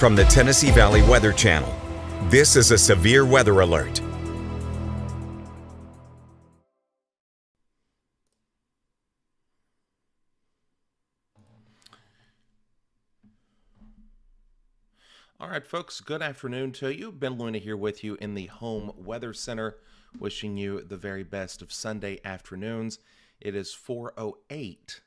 From the Tennessee Valley Weather Channel, this is a severe weather alert. All right, folks, good afternoon to you. Ben Luna here with you in the Home Weather Center, wishing you the very best of Sunday afternoons. It is 4:08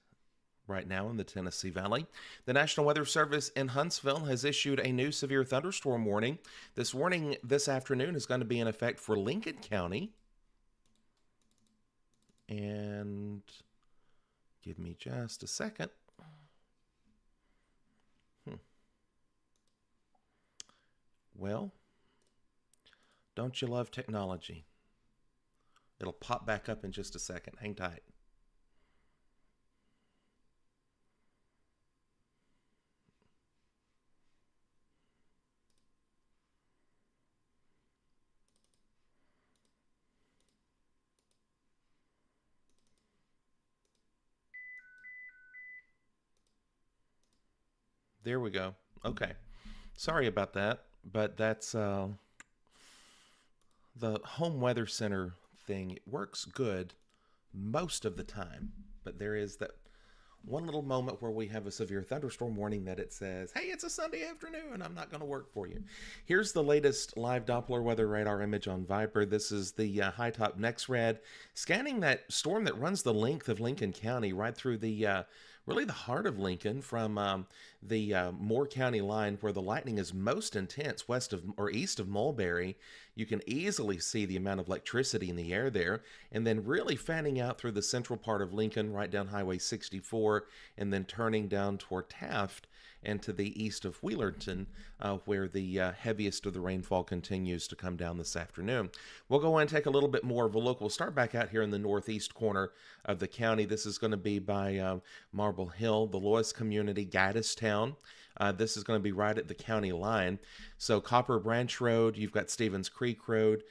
right now in the Tennessee Valley. The National Weather Service in Huntsville has issued a new severe thunderstorm warning. This warning this afternoon is going to be in effect for Lincoln County. And give me just a second. Well, don't you love technology? It'll pop back up in just a second. Hang tight. There we go. Okay. Sorry about that, but that's the Home Weather Center thing. It works good most of the time, but there is that one little moment where we have a severe thunderstorm warning that it says, hey, it's a Sunday afternoon, I'm not going to work for you. Here's the latest live Doppler weather radar image on Viper. This is the high top NexRad scanning that storm that runs the length of Lincoln County right through the really the heart of Lincoln from the Moore County line where the lightning is most intense west of or east of Mulberry. You can easily see the amount of electricity in the air there, and then really fanning out through the central part of Lincoln, right down Highway 64, and then turning down toward Taft and to the east of Wheelerton, where the heaviest of the rainfall continues to come down this afternoon. We'll go and take a little bit more of a look. We'll start back out here in the northeast corner of the county. This is going to be by Marble Hill, the Lois community, Gaddis This is going to be right at the county line. So Copper Branch Road, you've got Stevens Creek Road,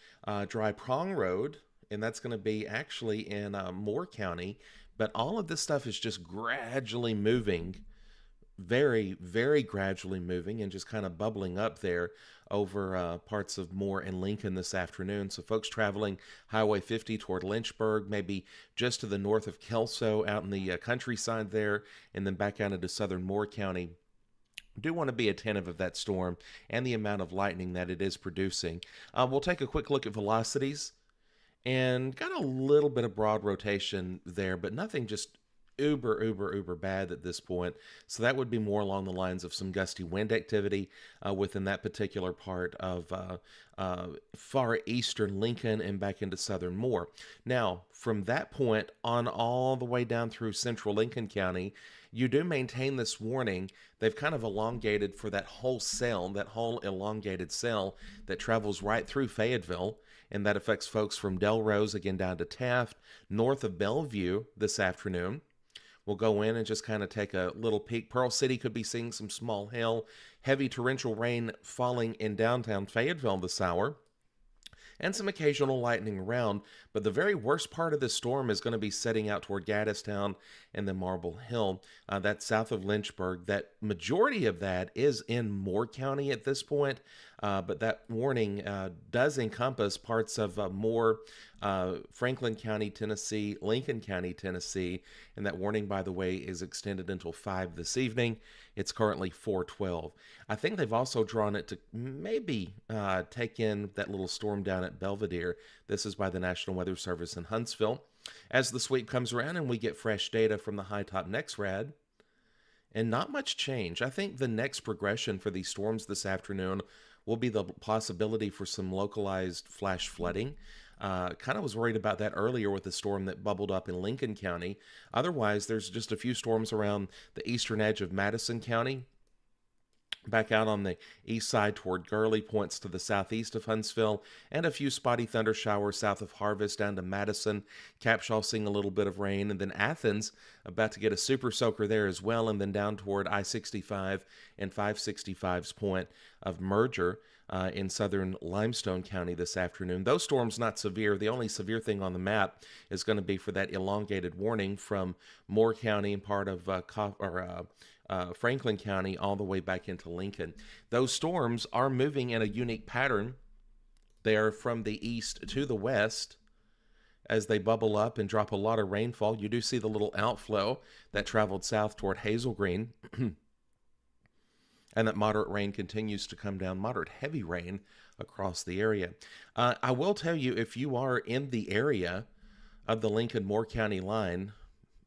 Dry Prong Road, and that's going to be actually in Moore County. But all of this stuff is just gradually moving, very, very gradually moving and just kind of bubbling up there over parts of Moore and Lincoln this afternoon. So folks traveling Highway 50 toward Lynchburg, maybe just to the north of Kelso out in the countryside there, and then back out into southern Moore County, do want to be attentive of that storm and the amount of lightning that it is producing. We'll take a quick look at velocities, and got a little bit of broad rotation there, but nothing just uber bad at this point. So that would be more along the lines of some gusty wind activity within that particular part of far eastern Lincoln and back into southern Moore. Now, from that point on all the way down through central Lincoln County, you do maintain this warning. They've kind of elongated for that whole cell, that whole elongated cell that travels right through Fayetteville, and that affects folks from Delrose again down to Taft, north of Bellevue this afternoon. We'll go in and just kind of take a little peek. Pearl City could be seeing some small hail, heavy torrential rain falling in downtown Fayetteville this hour, and some occasional lightning around. But the very worst part of this storm is going to be setting out toward Gaddis and then Marble Hill. That's south of Lynchburg. That majority of that is in Moore County at this point, but that warning does encompass parts of Moore, Franklin County, Tennessee, Lincoln County, Tennessee, and that warning, by the way, is extended until 5 this evening. It's currently 4:12. I think they've also drawn it to maybe take in that little storm down at Belvedere. This is by the National Weather Service in Huntsville. As the sweep comes around and we get fresh data from the high top NexRad, and not much change. I think the next progression for these storms this afternoon will be the possibility for some localized flash flooding. Kind of was worried about that earlier with the storm that bubbled up in Lincoln County. Otherwise, there's just a few storms around the eastern edge of Madison County. Back out on the east side toward Gurley, points to the southeast of Huntsville, and a few spotty thunder showers south of Harvest down to Madison. Capshaw seeing a little bit of rain, and then Athens about to get a super soaker there as well, and then down toward I-65 and 565's point of merger in southern Limestone County this afternoon. Those storms not severe. The only severe thing on the map is going to be for that elongated warning from Moore County and part of Franklin County all the way back into Lincoln. Those storms are moving in a unique pattern. They are from the east to the west as they bubble up and drop a lot of rainfall. You do see the little outflow that traveled south toward Hazel Green, and that moderate rain continues to come down, moderate heavy rain across the area. I will tell you, if you are in the area of the Lincoln-Moore County line,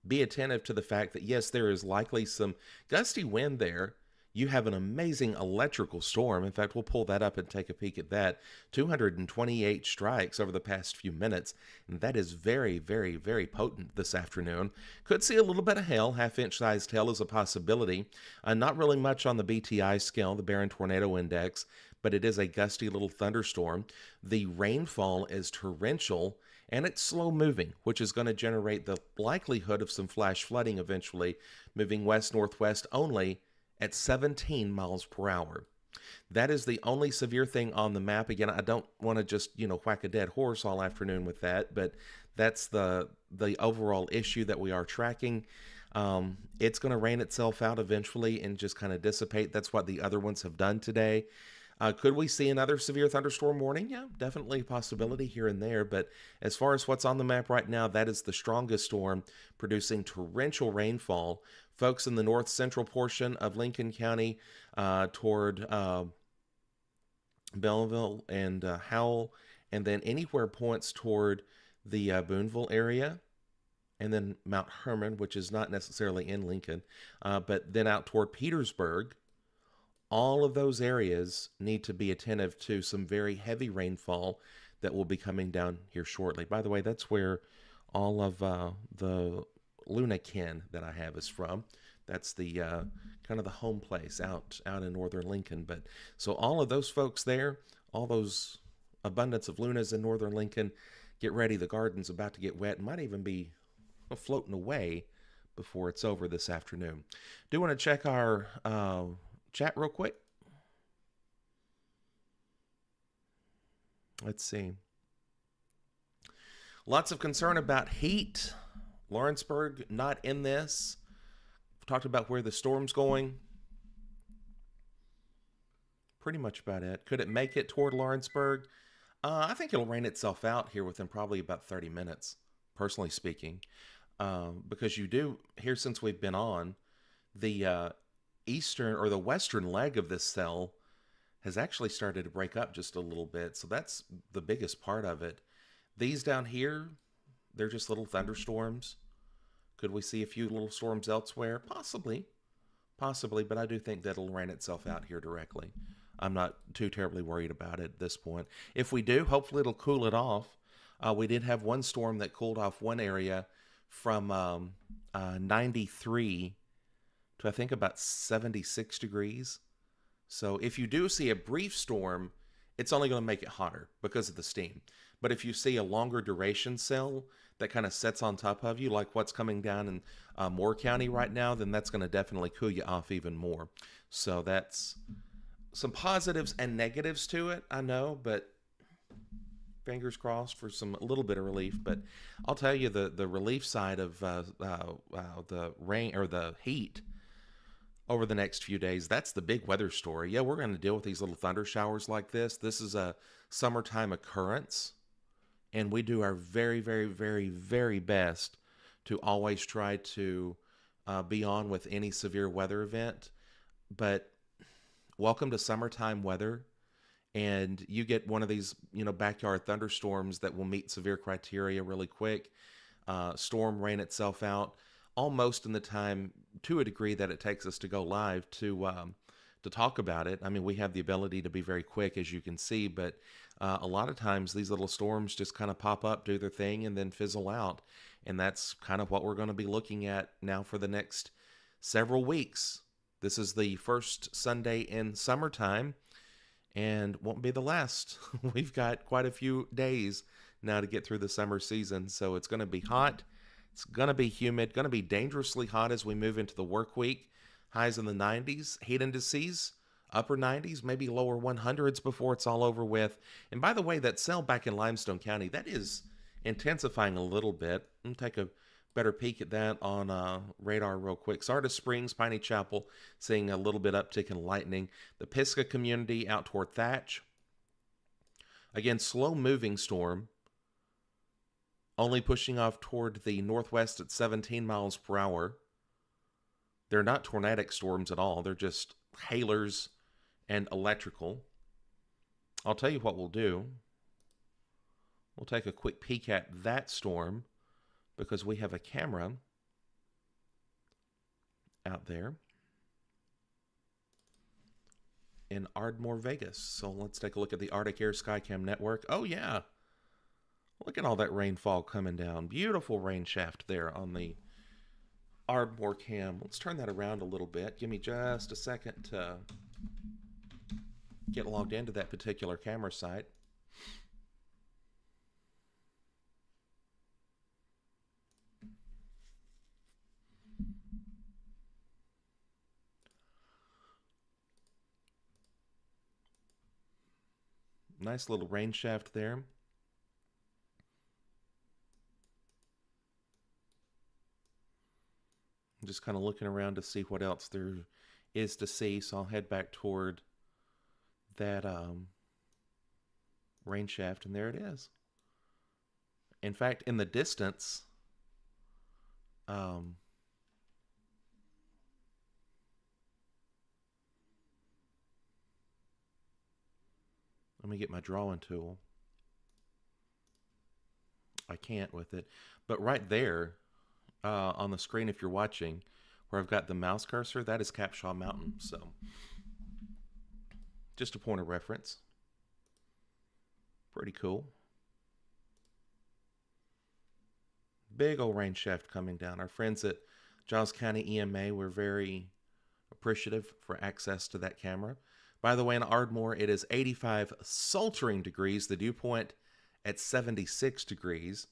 be attentive to the fact that, yes, there is likely some gusty wind there. You have an amazing electrical storm. In fact, we'll pull that up and take a peek at that. 228 strikes over the past few minutes. And that is very, very, very potent this afternoon. Could see a little bit of hail. Half-inch sized hail is a possibility. Not really much on the BTI scale, the Barron Tornado Index, but it is a gusty little thunderstorm. The rainfall is torrential, and it's slow moving, which is going to generate the likelihood of some flash flooding eventually, moving west-northwest only at 17 miles per hour. That is the only severe thing on the map. Again, I don't want to just, whack a dead horse all afternoon with that, but that's the overall issue that we are tracking. It's going to rain itself out eventually and just kind of dissipate. That's what the other ones have done today. Could we see another severe thunderstorm warning? Yeah, definitely a possibility here and there. But as far as what's on the map right now, that is the strongest storm producing torrential rainfall. Folks in the north central portion of Lincoln County toward Belleville and Howell, and then anywhere points toward the Boonville area, and then Mount Herman, which is not necessarily in Lincoln, but then out toward Petersburg. All of those areas need to be attentive to some very heavy rainfall that will be coming down here shortly. By the way, that's where all of the Luna kin that I have is from. That's the kind of the home place out in northern Lincoln. But so all of those folks there, all those abundance of Lunas in northern Lincoln, get ready. The garden's about to get wet. It might even be floating away before it's over this afternoon. Do want to check our chat real quick. Let's see. Lots of concern about heat. Lawrenceburg not in this. We've talked about where the storm's going. Pretty much about it. Could it make it toward Lawrenceburg? I think it'll rain itself out here within probably about 30 minutes, personally speaking. Because you do, here since we've been on, the eastern or the western leg of this cell has actually started to break up just a little bit. So that's the biggest part of it. These down here, they're just little thunderstorms. Could we see a few little storms elsewhere? Possibly, but I do think that'll rain itself out here directly. I'm not too terribly worried about it at this point. If we do, hopefully it'll cool it off. We did have one storm that cooled off one area from 93 to I think about 76 degrees. So if you do see a brief storm, it's only going to make it hotter because of the steam. But if you see a longer duration cell that kind of sets on top of you, like what's coming down in Moore County right now, then that's going to definitely cool you off even more. So that's some positives and negatives to it, I know, but fingers crossed for a little bit of relief. But I'll tell you, the relief side of the rain or the heat over the next few days, that's the big weather story. Yeah, we're going to deal with these little thunder showers like this. This is a summertime occurrence, and we do our very, very, very, very best to always try to be on with any severe weather event. But welcome to summertime weather, and you get one of these, backyard thunderstorms that will meet severe criteria really quick. Storm rain itself out almost in the time, to a degree, that it takes us to go live to talk about it. I mean, we have the ability to be very quick, as you can see, but a lot of times these little storms just kind of pop up, do their thing, and then fizzle out. And that's kind of what we're going to be looking at now for the next several weeks. This is the first Sunday in summertime, and won't be the last. We've got quite a few days now to get through the summer season, so it's going to be hot. It's going to be humid, going to be dangerously hot as we move into the work week. Highs in the 90s, heat indices, upper 90s, maybe lower 100s before it's all over with. And by the way, that cell back in Limestone County, that is intensifying a little bit. I'll take a better peek at that on radar real quick. Sardis Springs, Piney Chapel, seeing a little bit uptick in lightning. The Pisgah community out toward Thatch. Again, slow moving storm. Only pushing off toward the northwest at 17 miles per hour. They're not tornadic storms at all. They're just hailers and electrical. I'll tell you what we'll do. We'll take a quick peek at that storm because we have a camera out there in Ardmore, Vegas. So let's take a look at the Arctic Air Skycam network. Oh yeah. Look at all that rainfall coming down. Beautiful rain shaft there on the Ardmore cam. Let's turn that around a little bit. Give me just a second to get logged into that particular camera site. Nice little rain shaft there. I'm just kind of looking around to see what else there is to see, so I'll head back toward that rain shaft, and there it is. In fact, in the distance, let me get my drawing tool. I can't with it, but right there on the screen, if you're watching, where I've got the mouse cursor, that is Capshaw Mountain. So just a point of reference. Pretty cool. Big old rain shaft coming down. Our friends at Giles County EMA were very appreciative for access to that camera. By the way, in Ardmore, it is 85 sultering degrees. The dew point at 76 degrees.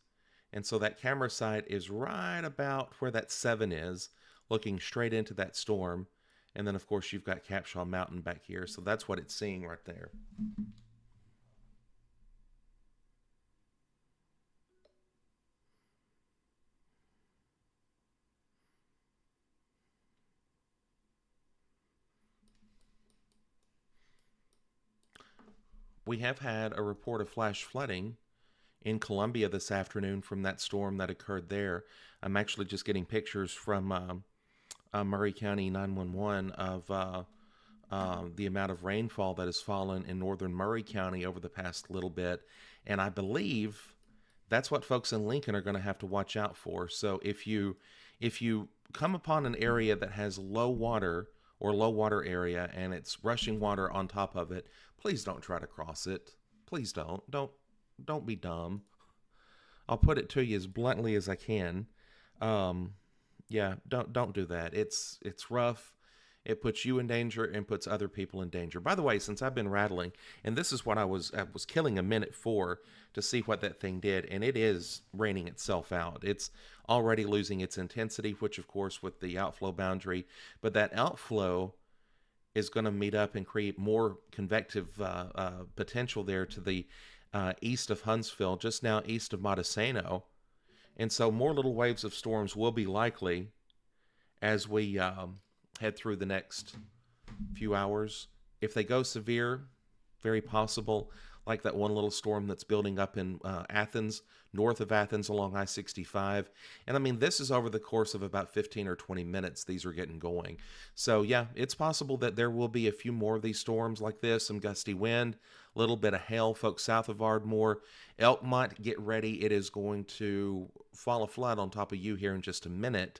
And so that camera site is right about where that 7 is, looking straight into that storm. And then, of course, you've got Capshaw Mountain back here. So that's what it's seeing right there. We have had a report of flash flooding in Columbia this afternoon from that storm that occurred there. I'm actually just getting pictures from Murray County 911 of the amount of rainfall that has fallen in northern Murray County over the past little bit. And I believe that's what folks in Lincoln are going to have to watch out for. So if you come upon an area that has low water or low water area and it's rushing water on top of it, please don't try to cross it. Please don't. Don't be dumb. I'll put it to you as bluntly as I can. Yeah, don't do that. It's rough. It puts you in danger and puts other people in danger. By the way, since I've been rattling, and this is what I was killing a minute for to see what that thing did, and it is raining itself out. It's already losing its intensity, which of course with the outflow boundary, but that outflow is going to meet up and create more convective potential there to the east of Huntsville, just now east of Montesano. And so more little waves of storms will be likely as we head through the next few hours. If they go severe, very possible, like that one little storm that's building up in Athens, north of Athens along I-65. And I mean, this is over the course of about 15 or 20 minutes these are getting going. So yeah, it's possible that there will be a few more of these storms like this, some gusty wind, a little bit of hail, folks south of Ardmore. Elkmont, get ready. It is going to fall a flood on top of you here in just a minute.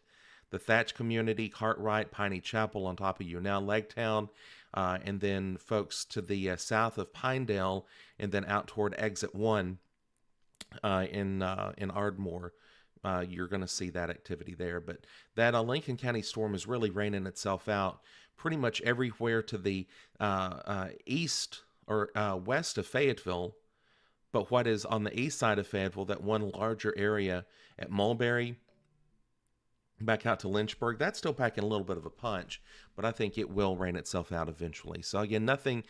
The Thatch community, Cartwright, Piney Chapel on top of you now, Legtown, and then folks to the south of Pinedale, and then out toward Exit 1 in Ardmore. You're going to see that activity there. But that Lincoln County storm is really raining itself out pretty much everywhere to the east or west of Fayetteville. But what is on the east side of Fayetteville, that one larger area at Mulberry, back out to Lynchburg. That's still packing a little bit of a punch, but I think it will rain itself out eventually. So again, nothing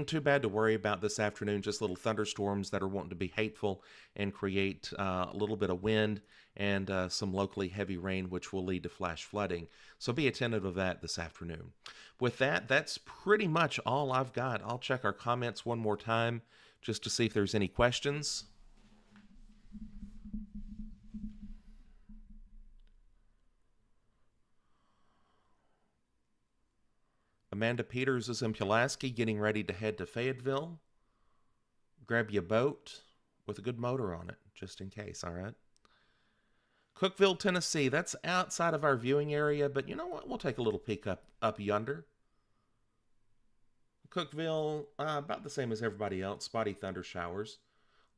too bad to worry about this afternoon. Just little thunderstorms that are wanting to be hateful and create a little bit of wind and some locally heavy rain, which will lead to flash flooding. So be attentive of that this afternoon. With that, that's pretty much all I've got. I'll check our comments one more time just to see if there's any questions. Amanda Peters is in Pulaski getting ready to head to Fayetteville. Grab you a boat with a good motor on it, just in case, all right? Cookeville, Tennessee, that's outside of our viewing area, but you know what? We'll take a little peek up yonder. Cookeville, about the same as everybody else, spotty thunder showers.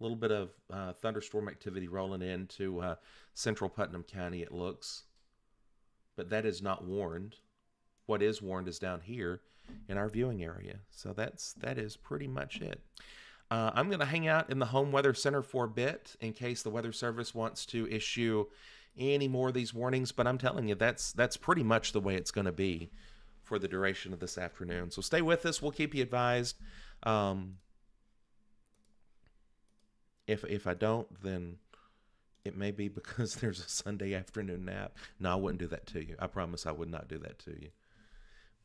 A little bit of thunderstorm activity rolling into central Putnam County, it looks. But that is not warned. What is warned is down here in our viewing area. So that is pretty much it. I'm going to hang out in the Home Weather Center for a bit in case the Weather Service wants to issue any more of these warnings. But I'm telling you, that's pretty much the way it's going to be for the duration of this afternoon. So stay with us. We'll keep you advised. If I don't, then it may be because there's a Sunday afternoon nap. No, I wouldn't do that to you. I promise I would not do that to you.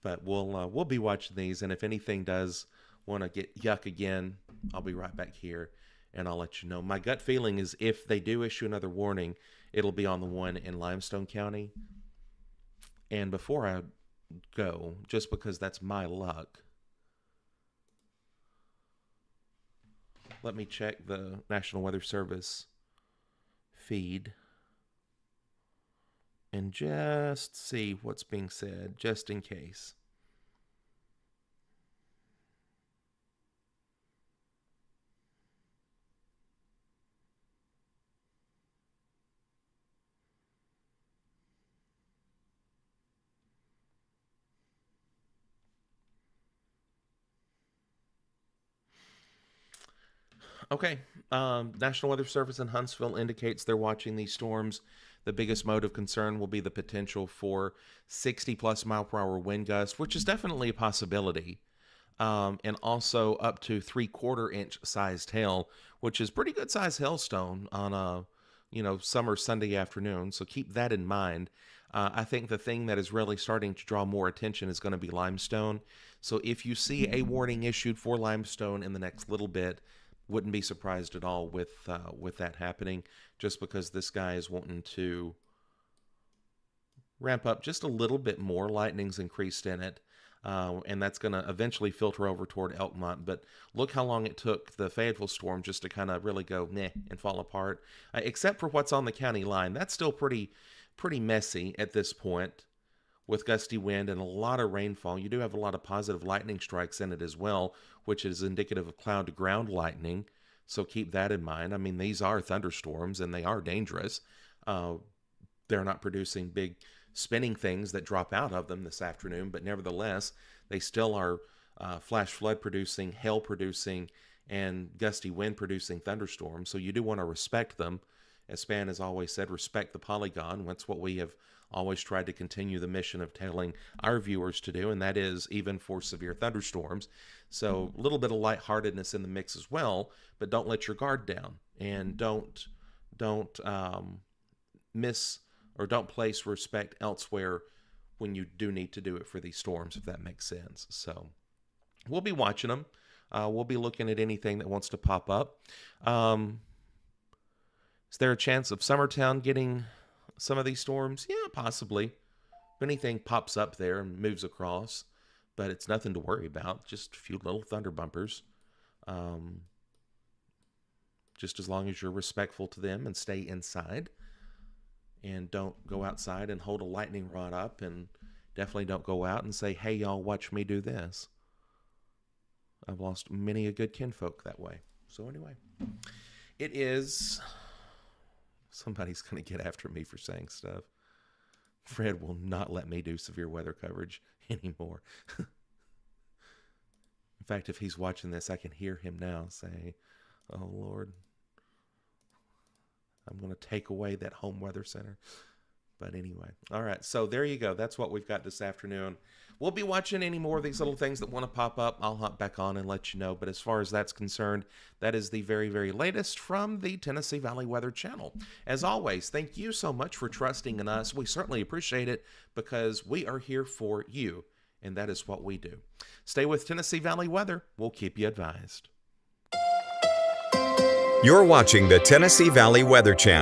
But we'll be watching these, and if anything does want to get yuck again, I'll be right back here, and I'll let you know. My gut feeling is if they do issue another warning, it'll be on the one in Limestone County. And before I go, just because that's my luck, let me check the National Weather Service feed and just see what's being said, just in case. Okay. National Weather Service in Huntsville indicates they're watching these storms. The biggest mode of concern will be the potential for 60 plus mile per hour wind gusts, which is definitely a possibility. And also up to 3/4 inch sized hail, which is pretty good sized hailstone on a summer Sunday afternoon. So keep that in mind. I think the thing that is really starting to draw more attention is going to be limestone. So if you see a warning issued for limestone in the next little bit, wouldn't be surprised at all with that happening, just because this guy is wanting to ramp up just a little bit more. Lightning's increased in it, and that's going to eventually filter over toward Elkmont. But look how long it took the Fayetteville storm just to kind of really go meh and fall apart, except for what's on the county line. That's still pretty messy at this point, with gusty wind and a lot of rainfall. You do have a lot of positive lightning strikes in it as well, which is indicative of cloud to ground lightning. So keep that in mind. I mean, these are thunderstorms and they are dangerous. They're not producing big spinning things that drop out of them this afternoon, but nevertheless, they still are flash flood producing, hail producing, and gusty wind producing thunderstorms. So you do want to respect them. As Span has always said, respect the polygon. That's what we have always tried to continue the mission of telling our viewers to do, and that is even for severe thunderstorms. So a little bit of lightheartedness in the mix as well, but don't let your guard down, and don't miss or don't place respect elsewhere when you do need to do it for these storms, if that makes sense. So we'll be watching them. We'll be looking at anything that wants to pop up. Is there a chance of Summertown getting some of these storms? Yeah, possibly. If anything pops up there and moves across, but it's nothing to worry about. Just a few little thunder bumpers. Just as long as you're respectful to them and stay inside, and don't go outside and hold a lightning rod up, and definitely don't go out and say, hey, y'all, watch me do this. I've lost many a good kinfolk that way. So anyway, it is... Somebody's going to get after me for saying stuff. Fred will not let me do severe weather coverage anymore. In fact, if he's watching this, I can hear him now say, oh, Lord, I'm going to take away that home weather center. But anyway, all right. So there you go. That's what we've got this afternoon. We'll be watching any more of these little things that want to pop up. I'll hop back on and let you know. But as far as that's concerned, that is the very, very latest from the Tennessee Valley Weather Channel. As always, thank you so much for trusting in us. We certainly appreciate it because we are here for you, and that is what we do. Stay with Tennessee Valley Weather. We'll keep you advised. You're watching the Tennessee Valley Weather Channel.